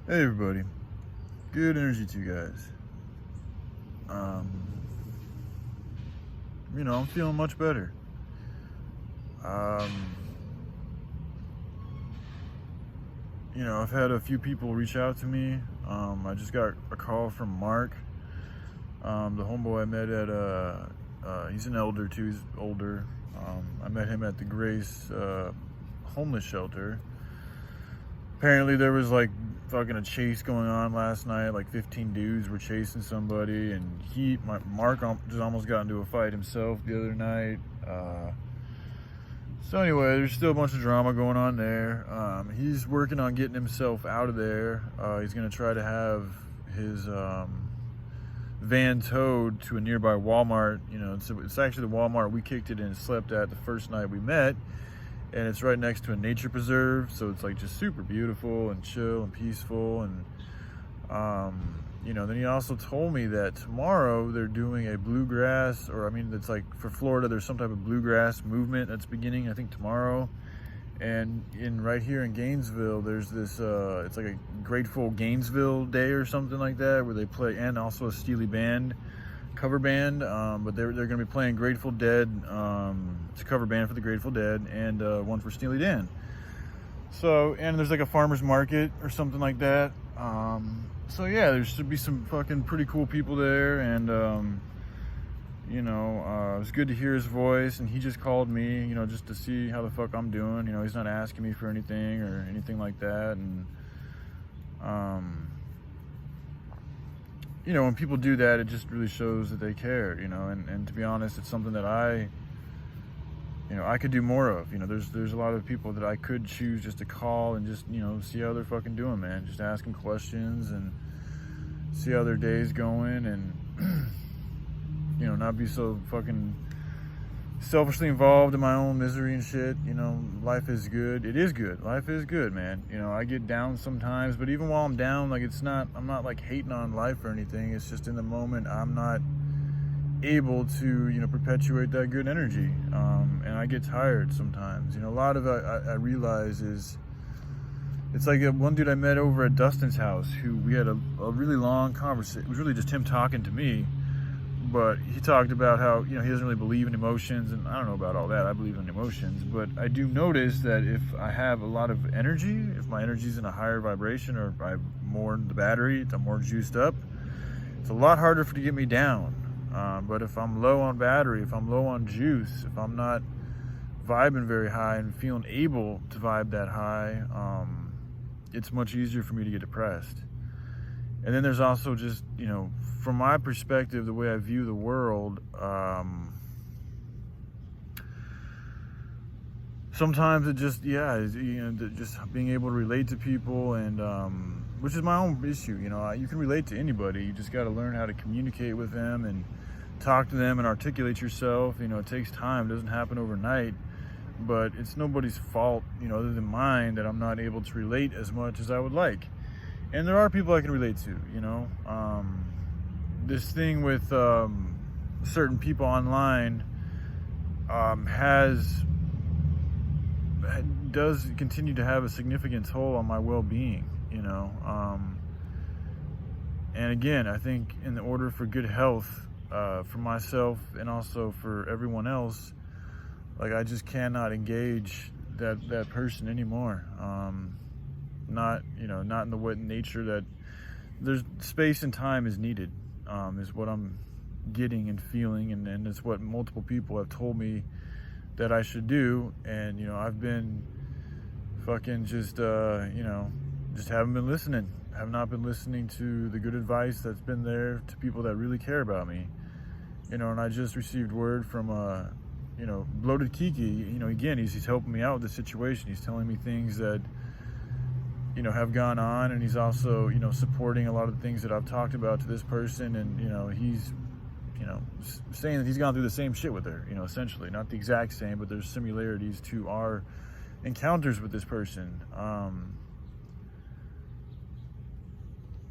Hey everybody, good energy to you guys. I'm feeling much better. Um, I've had a few people reach out to me. I just got a call from Mark, the homeboy I met at, he's an elder too, he's older. I met him at the Grace homeless shelter. Apparently there was like fucking a chase going on last night. Like 15 dudes were chasing somebody, and Mark just almost got into a fight himself the other night. So anyway, there's still a bunch of drama going on there. He's working on getting himself out of there. He's gonna try to have his van towed to a nearby Walmart. It's actually the Walmart we kicked it in and slept at the first night we met. And it's right next to a nature preserve, so it's like just super beautiful and chill and peaceful. And then he also told me that tomorrow they're doing a bluegrass, it's like for Florida, there's some type of bluegrass movement that's beginning, I think, tomorrow. And right here in Gainesville, there's this it's like a Grateful Gainesville Day or something like that, where they play, and also a Steely band cover band, but they're going to be playing Grateful Dead. It's a cover band for the Grateful Dead, and one for Steely Dan. So, and there's like a farmer's market or something like that. So yeah, there should be some fucking pretty cool people there, and it was good to hear his voice. And he just called me, just to see how the fuck I'm doing. He's not asking me for anything or anything like that. And when people do that, it just really shows that they care, and to be honest, it's something that I could do more of. There's a lot of people that I could choose just to call and just, see how they're fucking doing, man. Just ask them questions and see how their day's going, and, not be so fucking selfishly involved in my own misery and shit. Life is good. It is good. Life is good, man. I get down sometimes, but even while I'm down, like, I'm not like hating on life or anything. It's just in the moment, I'm not able to, perpetuate that good energy. And I get tired sometimes. A lot of it I realize is, it's like one dude I met over at Dustin's house, who we had a really long conversation. It was really just him talking to me. But he talked about how, he doesn't really believe in emotions, and I don't know about all that. I believe in emotions, but I do notice that if I have a lot of energy, if my energy's in a higher vibration, or if I have more in the battery, I'm more juiced up, it's a lot harder to get me down. But if I'm low on battery, if I'm low on juice, if I'm not vibing very high and feeling able to vibe that high, it's much easier for me to get depressed. And then there's also just, from my perspective, the way I view the world, sometimes it just, just being able to relate to people, and which is my own issue. You can relate to anybody. You just got to learn how to communicate with them and talk to them and articulate yourself. It takes time. It doesn't happen overnight, but it's nobody's fault, other than mine, that I'm not able to relate as much as I would like. And there are people I can relate to, this thing with certain people online does continue to have a significant toll on my well-being, and again, I think in order for good health, for myself and also for everyone else, like, I just cannot engage that person anymore. Not in the way nature that there's space and time is needed, is what I'm getting and feeling, and it's what multiple people have told me that I should do. And I've been fucking just haven't been listening. Have not been listening to the good advice that's been there to people that really care about me. And I just received word from Bloated Kiki. Again, he's helping me out with the situation. He's telling me things that have gone on, and he's also supporting a lot of the things that I've talked about to this person. And he's saying that he's gone through the same shit with her, essentially, not the exact same, but there's similarities to our encounters with this person.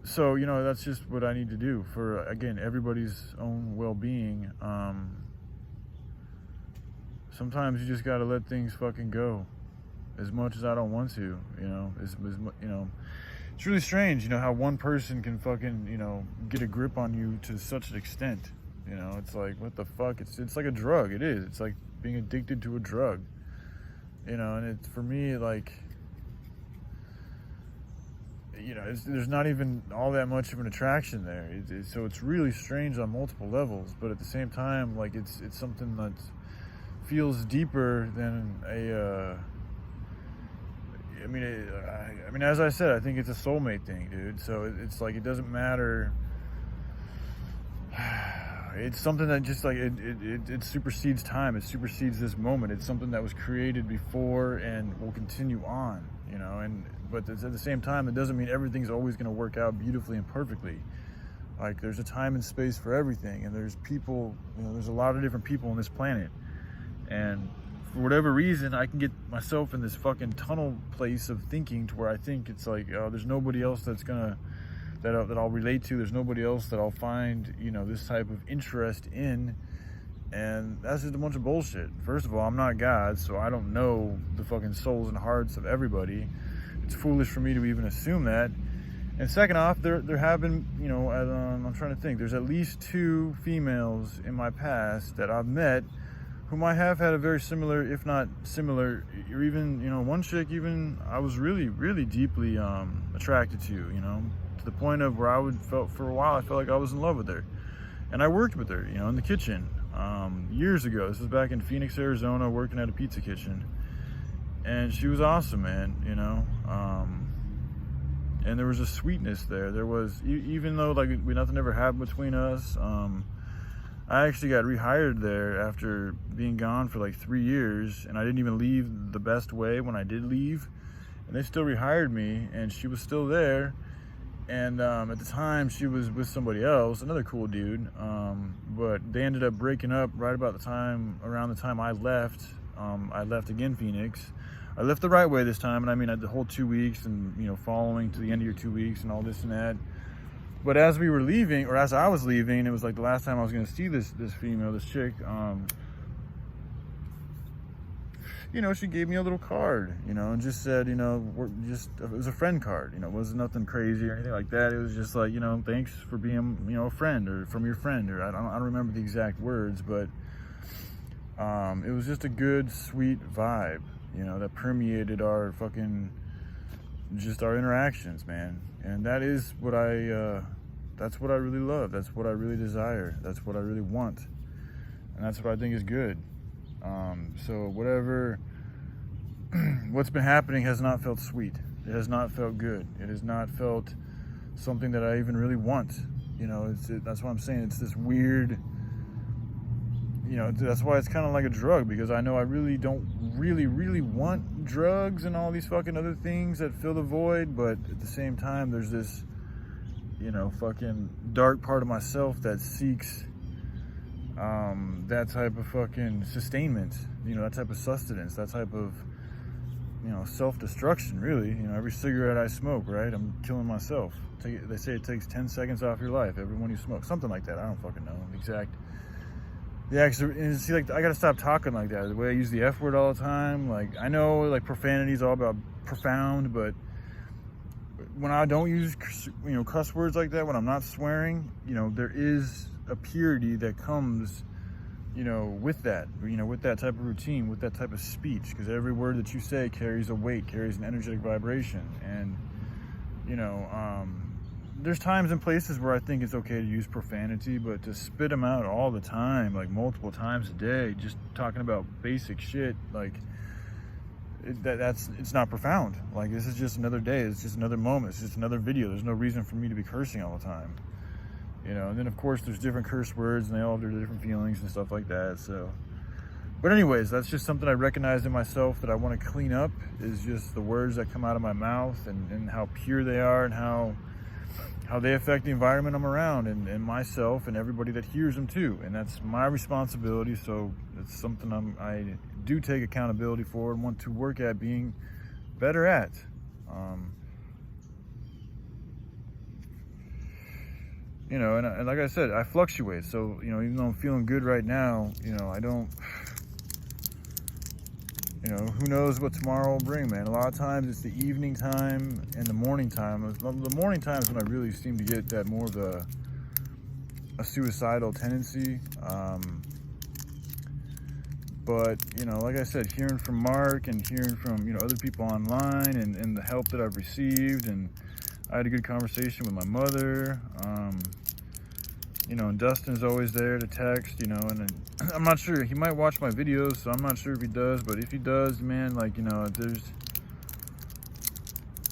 So that's just what I need to do for, again, everybody's own well-being. Sometimes you just got to let things fucking go, as much as I don't want to, it's really strange, you know, how one person can fucking, you know, get a grip on you to such an extent. You know, it's like, what the fuck? It's like a drug. It is. It's like being addicted to a drug. You know, and it's, for me, like, you know, there's not even all that much of an attraction there. So it's really strange on multiple levels. But at the same time, like, it's something that feels deeper than a. I mean, as I said, I think it's a soulmate thing, dude. So it's like, it doesn't matter. It's something that just like it supersedes time. It supersedes this moment. It's something that was created before and will continue on, you know. But at the same time, it doesn't mean everything's always going to work out beautifully and perfectly. Like, there's a time and space for everything, and there's people. You know, there's a lot of different people on this planet, and for whatever reason, I can get myself in this fucking tunnel place of thinking to where I think it's like, oh, there's nobody else that I'll relate to. There's nobody else that I'll find, you know, this type of interest in. And that's just a bunch of bullshit. First of all, I'm not God, so I don't know the fucking souls and hearts of everybody. It's foolish for me to even assume that. And second off, there have been, you know, I'm trying to think, there's at least 2 females in my past that I've met whom I have had a very similar, if not similar, or even, you know, one chick even I was really, really deeply attracted to, you know, to the point of where for a while, I felt like I was in love with her. And I worked with her, you know, in the kitchen years ago. This was back in Phoenix, Arizona, working at a pizza kitchen. And she was awesome, man, you know. And there was a sweetness there. There was, even though, like, nothing ever happened between us, I actually got rehired there after being gone for like 3 years, and I didn't even leave the best way when I did leave. And they still rehired me, and she was still there. And at the time, she was with somebody else, another cool dude. But they ended up breaking up right about around the time I left. I left again Phoenix. I left the right way this time, and I mean, the whole 2 weeks, and, you know, following to the end of your 2 weeks and all this and that. But as we were leaving, or as I was leaving, it was like the last time I was going to see this female, this chick. You know, she gave me a little card, you know, and just said, you know, it was a friend card, you know, it wasn't nothing crazy or anything like that. It was just like, you know, thanks for being, you know, a friend, or from your friend, or I don't remember the exact words, but it was just a good, sweet vibe, you know, that permeated our interactions, man. And that is what that's what I really love. That's what I really desire. That's what I really want. And that's what I think is good. So what's been happening has not felt sweet. It has not felt good. It has not felt something that I even really want. You know, that's what I'm saying. It's this weird, you know, that's why it's kind of like a drug, because I know I really don't really want drugs and all these fucking other things that fill the void, but at the same time, there's this, you know, fucking dark part of myself that seeks that type of fucking sustainment, you know, that type of sustenance, that type of, you know, self-destruction, really. You know, every cigarette I smoke, right, I'm killing myself. They say it takes 10 seconds off your life every one you smoke, something like that. I don't fucking know the exact. Yeah, cause, see, like, I gotta stop talking like that. The way I use the F word all the time, like, I know, like, profanity is all about profound, but when I don't use, you know, cuss words like that, when I'm not swearing, you know, there is a purity that comes, you know, with that, you know, with that type of routine, with that type of speech, because every word that you say carries a weight, carries an energetic vibration. And, you know, there's times and places where I think it's okay to use profanity, but to spit them out all the time, like multiple times a day, just talking about basic shit, like, it's not profound. Like, this is just another day, it's just another moment, it's just another video. There's no reason for me to be cursing all the time, you know. And then of course there's different curse words, and they all have their different feelings and stuff like that. So, but anyways, that's just something I recognize in myself that I want to clean up, is just the words that come out of my mouth, and how pure they are, and how they affect the environment I'm around, and myself, and everybody that hears them too. And that's my responsibility. So it's something I do take accountability for and want to work at being better at. You know, and like I said, I fluctuate. So, you know, even though I'm feeling good right now, you know, I don't, you know, who knows what tomorrow will bring, man. A lot of times it's the evening time and the morning time. The morning time is when I really seem to get that more of a suicidal tendency. But, you know, like I said, hearing from Mark and hearing from, you know, other people online and the help that I've received, and I had a good conversation with my mother. You know, and Dustin's always there to text, you know, and I'm not sure, he might watch my videos, so I'm not sure if he does, but if he does, man, like, you know, there's,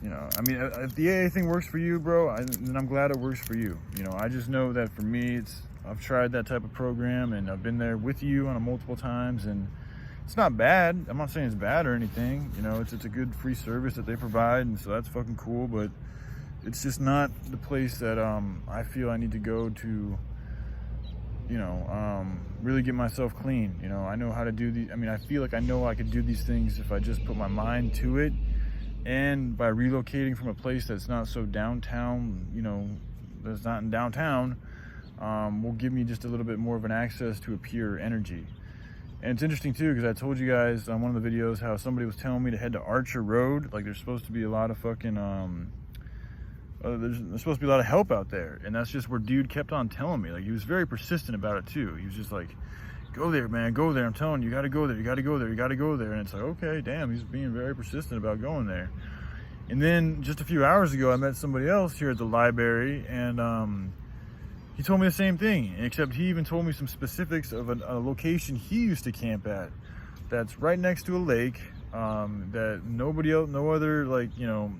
you know, I mean, if the AA thing works for you, bro, then I'm glad it works for you. You know, I just know that for me, I've tried that type of program, and I've been there with you on multiple times, and it's not bad. I'm not saying it's bad or anything, you know, it's a good free service that they provide, and so that's fucking cool, but it's just not the place that I feel I need to go to, you know, really get myself clean. You know, I know how to do these. I mean, I feel like I know I could do these things if I just put my mind to it. And by relocating from a place that's not so downtown, you know, that's not in downtown, will give me just a little bit more of an access to a pure energy. And it's interesting too, because I told you guys on one of the videos how somebody was telling me to head to Archer Road. Like, there's supposed to be a lot of fucking, there's supposed to be a lot of help out there, and that's just where dude kept on telling me. Like, he was very persistent about it too. He was just like, go there, man, go there, I'm telling you, you gotta go there, you gotta go there, you gotta go there. And it's like, okay, damn, he's being very persistent about going there. And then just a few hours ago, I met somebody else here at the library, and he told me the same thing, except he even told me some specifics of a location he used to camp at that's right next to a lake, that nobody else, no other, like, you know,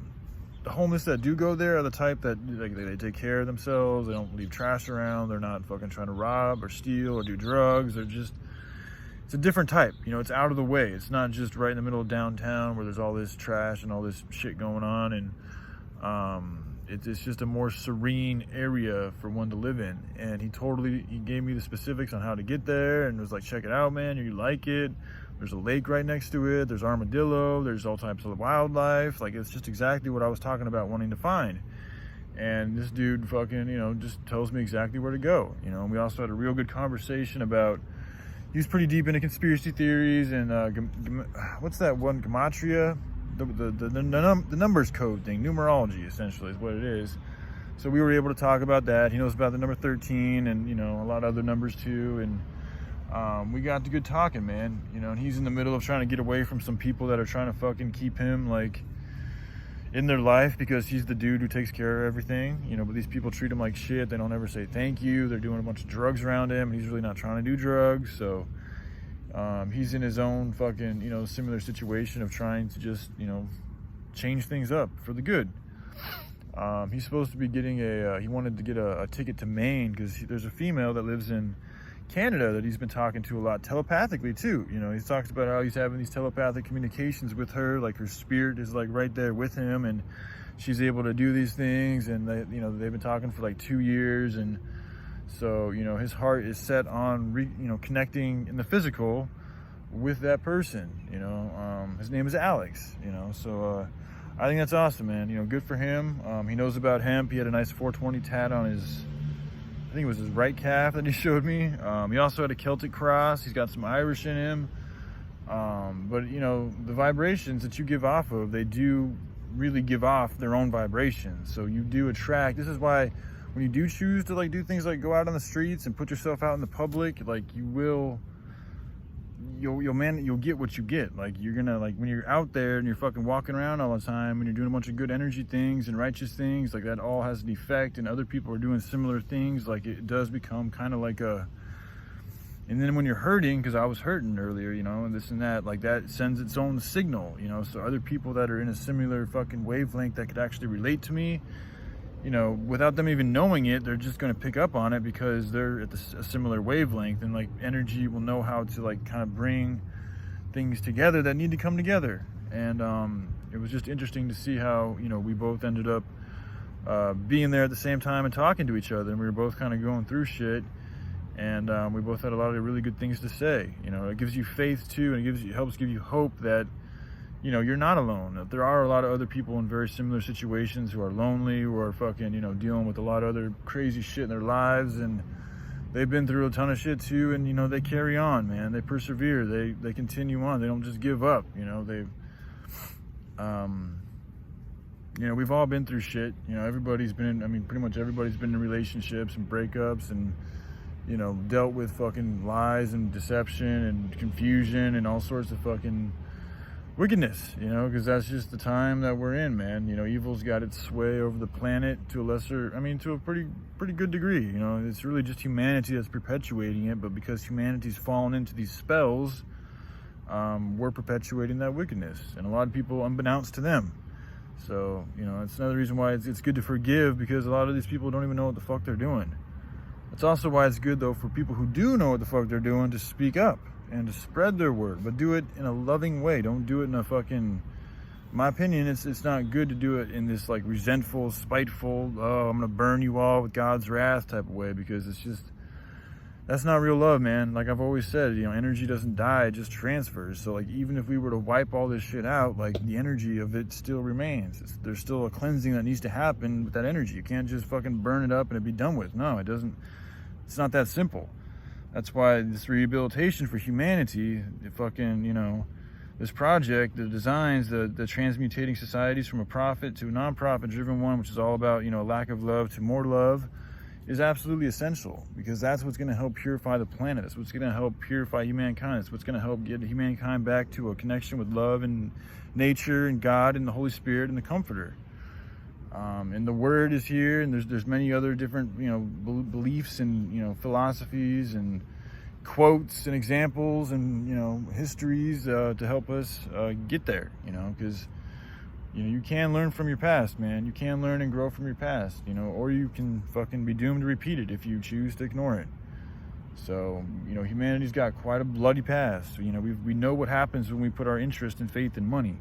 the homeless that do go there are the type that, like, they take care of themselves. They don't leave trash around. They're not fucking trying to rob or steal or do drugs. They're just, it's a different type. You know, it's out of the way. It's not just right in the middle of downtown where there's all this trash and all this shit going on. And it's just a more serene area for one to live in. And he gave me the specifics on how to get there, and was like, check it out, man. You like it. There's a lake right next to it. There's armadillo. There's all types of wildlife. Like, it's just exactly what I was talking about wanting to find. And this dude fucking, you know, just tells me exactly where to go. You know, and we also had a real good conversation about, he was pretty deep into conspiracy theories and what's that one, gematria? The numbers code thing, numerology essentially is what it is. So we were able to talk about that. He knows about the number 13 and, you know, a lot of other numbers too. And we got to good talking, man. You know, and he's in the middle of trying to get away from some people that are trying to fucking keep him, like, in their life, because he's the dude who takes care of everything, you know. But these people treat him like shit. They don't ever say thank you. They're doing a bunch of drugs around him, and he's really not trying to do drugs. So he's in his own fucking, you know, similar situation of trying to just, you know, change things up for the good. He's supposed to be getting he wanted to get a ticket to Maine, because there's a female that lives in Canada that he's been talking to a lot telepathically too. You know, he talks about how he's having these telepathic communications with her, like her spirit is like right there with him, and she's able to do these things. And they, you know, they've been talking for like 2 years, and so, you know, his heart is set on you know, connecting in the physical with that person. You know, his name is Alex. You know, so I think that's awesome, man. You know, good for him. He knows about hemp. He had a nice 420 tat on his, I think it was his right calf that he showed me. He also had a Celtic cross. He's got some Irish in him. But, you know, the vibrations that you give off of, they do really give off their own vibrations. So you do attract. This is why when you do choose to, like, do things like go out on the streets and put yourself out in the public, like, you'll get what you get. Like, you're gonna, like, when you're out there and you're fucking walking around all the time and you're doing a bunch of good energy things and righteous things, like, that all has an effect, and other people are doing similar things. Like, it does become kind of like a, and then when you're hurting, because I was hurting earlier, you know, and this and that, like, that sends its own signal, you know. So other people that are in a similar fucking wavelength that could actually relate to me, you know, without them even knowing it, they're just going to pick up on it because they're at a similar wavelength. And, like, energy will know how to, like, kind of bring things together that need to come together. And it was just interesting to see how, you know, we both ended up being there at the same time and talking to each other, and we were both kind of going through shit, and we both had a lot of really good things to say. You know, it gives you faith too, and it helps give you hope that, you know, you're not alone. That there are a lot of other people in very similar situations who are lonely, who are fucking, you know, dealing with a lot of other crazy shit in their lives, and they've been through a ton of shit too, and, you know, they carry on, man. They persevere. They continue on. They don't just give up, you know. You know, we've all been through shit. You know, everybody's been in, pretty much everybody's been in relationships and breakups and, you know, dealt with fucking lies and deception and confusion and all sorts of fucking wickedness, you know, because that's just the time that we're in, man. You know, evil's got its sway over the planet to a lesser, to a pretty good degree. You know, it's really just humanity that's perpetuating it, but because humanity's fallen into these spells, we're perpetuating that wickedness, and a lot of people, unbeknownst to them. So, you know, it's another reason why it's good to forgive, because a lot of these people don't even know what the fuck they're doing. That's also why it's good, though, for people who do know what the fuck they're doing to speak up and to spread their word, but do it in a loving way. Don't do it in a fucking, in my opinion, it's not good to do it in this like resentful, spiteful, oh, I'm gonna burn you all with God's wrath type of way, because it's just, that's not real love, man. Like I've always said, you know, energy doesn't die, it just transfers. So like, even if we were to wipe all this shit out, like the energy of it still remains. There's still a cleansing that needs to happen with that energy. You can't just fucking burn it up and it be done with. No, it doesn't. It's not that simple. That's why this rehabilitation for humanity, the fucking, you know, this project, the designs, the transmutating societies from a profit to a non-profit driven one, which is all about, you know, lack of love to more love, is absolutely essential, because that's what's going to help purify the planet. That's what's going to help purify humankind. It's what's going to help get humankind back to a connection with love and nature and God and the Holy Spirit and the Comforter. And the Word is here, and there's many other different, you know, beliefs and, you know, philosophies and quotes and examples and, you know, histories to help us get there, you know, because, you know, you can learn from your past, man. You can learn and grow from your past, you know, or you can fucking be doomed to repeat it if you choose to ignore it. So, you know, humanity's got quite a bloody past. You know, we know what happens when we put our interest and faith in money.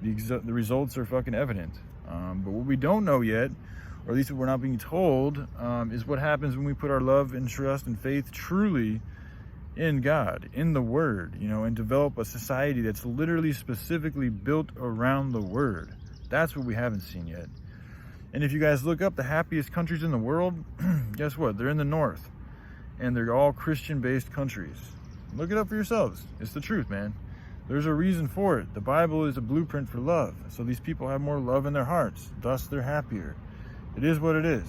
The results are fucking evident. But what we don't know yet, or at least what we're not being told, is what happens when we put our love and trust and faith truly in God, in the Word, you know, and develop a society that's literally specifically built around the Word. That's what we haven't seen yet. And if you guys look up the happiest countries in the world, guess what? They're in the north, and they're all Christian-based countries. Look it up for yourselves. It's the truth, man. There's a reason for it. The Bible is a blueprint for love. So these people have more love in their hearts. Thus, they're happier. It is what it is.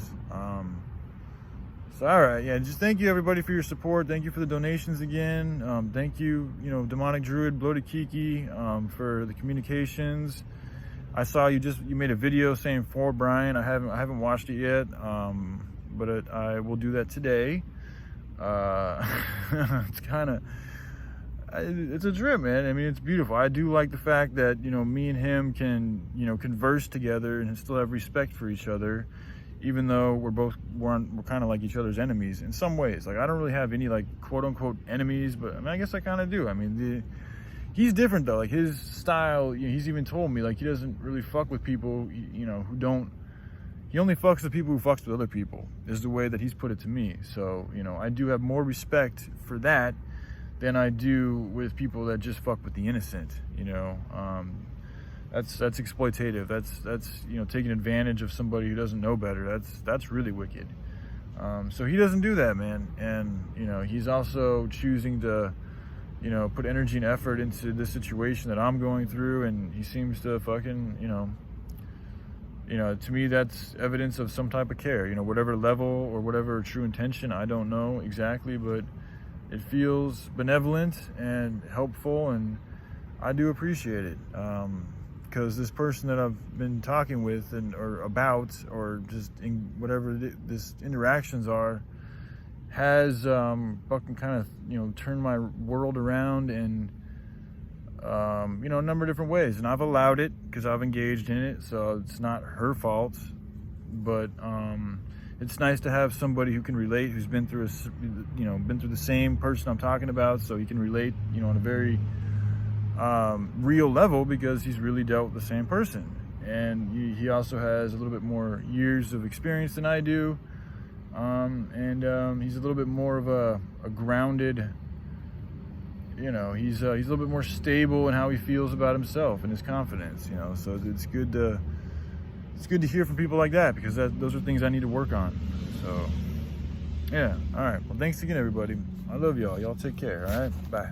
So, all right. Yeah, just thank you, everybody, for your support. Thank you for the donations again. Thank you, you know, Demonic Druid, Bloated Kiki, for the communications. I saw you made a video saying for Brian. I haven't watched it yet, but I will do that today. It's kind of... It's a trip, man. I mean, it's beautiful. I do like the fact that, you know, me and him can, you know, converse together and still have respect for each other, even though we're kind of like each other's enemies in some ways. Like, I don't really have any, like, quote unquote enemies, but I mean, I guess I kind of do. I mean, he's different though. Like, his style, you know, he's even told me, like, he doesn't really fuck with people, you know, he only fucks with people who fucks with other people, is the way that he's put it to me. So, you know, I do have more respect for that than I do with people that just fuck with the innocent, you know. That's exploitative. That's you know, taking advantage of somebody who doesn't know better. That's really wicked. So he doesn't do that, man. And, you know, he's also choosing to, you know, put energy and effort into this situation that I'm going through, and he seems to fucking, you know, to me, that's evidence of some type of care, you know, whatever level or whatever true intention, I don't know exactly, but it feels benevolent and helpful, and I do appreciate it, because this person that I've been talking with or just in whatever this interactions are, has fucking kind of, you know, turned my world around in you know, a number of different ways, and I've allowed it because I've engaged in it, so it's not her fault, but it's nice to have somebody who can relate, who's been through the same person I'm talking about, so he can relate, you know, on a very real level, because he's really dealt with the same person, and he also has a little bit more years of experience than I do, and he's a little bit more of a grounded, you know, he's a little bit more stable in how he feels about himself and his confidence, you know, so it's good to hear from people like that, because those are things I need to work on. So, Yeah. All right. Well, thanks again, everybody. I love y'all. Y'all take care. All right. Bye.